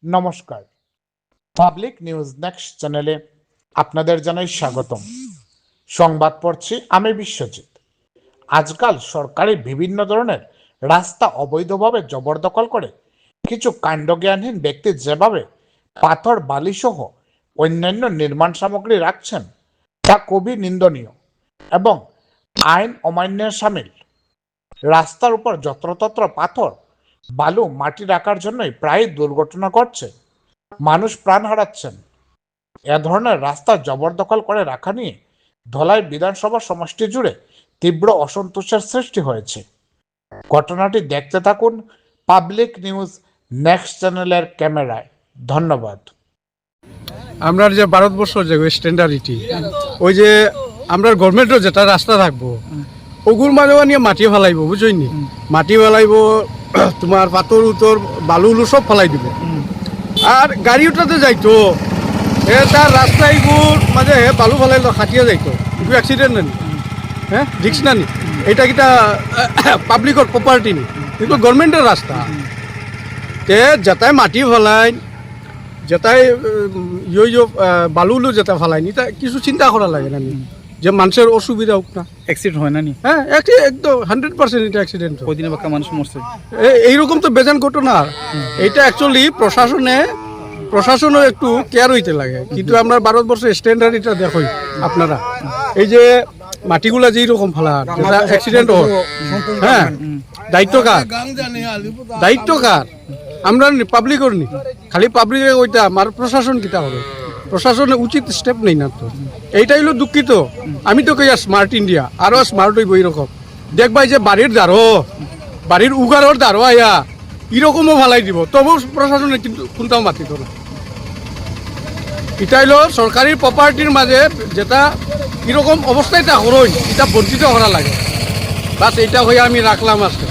নমস্কার, public news next চ্যানেলে আপনাদের জানাই স্বাগতম। সংবাদ পড়ছি আমি বিশ্বজিৎ। আজকাল সরকারি বিভিন্ন ধরনের রাস্তা অবৈধভাবে জবরদখল করে কিছু কাণ্ডজ্ঞানহীন ব্যক্তি যেভাবে পাথর, বালি সহ অন্যান্য নির্মাণ সামগ্রী রাখছেন তা খুবই নিন্দনীয় এবং আইন অমান্যের সামিল। রাস্তার উপর যত্রতত্র পাথর, বালু, মাটি রাখার জন্যই প্রায় দুর্ঘটনা ঘটছে, মানুষ প্রাণ হারাচ্ছেন। এ ধরনের রাস্তা জবরদখল করে রাখা নিয়ে ধলাই বিধানসভা সমষ্টি জুড়ে তীব্র অসন্তোষের সৃষ্টি হয়েছে। ঘটনাটি দেখতে থাকুন পাবলিক নিউজ নেক্সট চ্যানেলের ক্যামেরায়। ধন্যবাদ। আমরা যে ভারতবর্ষ যে স্ট্যান্ডার্ডিটি ওই যে আমরা গভর্নমেন্টও যেটা রাস্তা থাকবো ওগুর মাঝে নিয়ে মাটি ফেলাইব, বুঝইনি? মাটি ফেলাইব, তোমার পাথর উতর বালু উলু সব ফেলাই দিব। আর গাড়ি উঠাতে যাইতো তার রাস্তাগুলোর মাঝে বালু ফেলাইলো, খাটিয়ে যাইতো, একটু অ্যাক্সিডেন্ট নানি, হ্যাঁ রিক্স নানি। এটা কিটা পাবলিকর প্রপার্টি নি, কিন্তু গভর্নমেন্টের রাস্তা। তে যেটাই মাটি ফেলাই, যেটাই বালু উলু যেটা ফেলাই নি, তা কিছু চিন্তা করা লাগে না যে মানুষের অসুবিধা হোক না। অ্যাক্সিডেন্ট হয় না নি? হ্যাঁ, একদম 100% এটা অ্যাক্সিডেন্ট। কদিনে বাক্কা মানুষ মরছে এইরকম তো বেজান ঘটনা। এইটা অ্যাকচুয়ালি প্রশাসনও একটু কেয়ার হইতে লাগে। কিন্তু আমরা ভারতবর্ষের স্ট্যান্ডার্ড এটা দেখই আপনারা, এই যে মাটিগুলা যেই রকম ফেলা, যেটা অ্যাক্সিডেন্ট হয়, হ্যাঁ দায়িত্ব কার? আমরা পাবলিকর নি, খালি পাবলিকে ওইটা আমার প্রশাসন কিতা হবে? প্রশাসনে উচিত স্টেপ নেই না তো। এইটাই হলো দুঃখিত। আমি তো কই স্মার্ট ইন্ডিয়া আরো স্মার্ট হইব। এইরকম দেখবাই যে বাড়ির উগারর দ্বারো আয়া এরকমও ভালাই দিব, তবু প্রশাসনে কিন্তু কোনটাও মাতিত না। এটা হইল সরকারি প্রপার্টির মাঝে যেটা এরকম অবস্থায় তা হরই, এটা বঞ্চিত করা লাগে। বাস এইটা হয়ে আমি রাখলাম আজকে।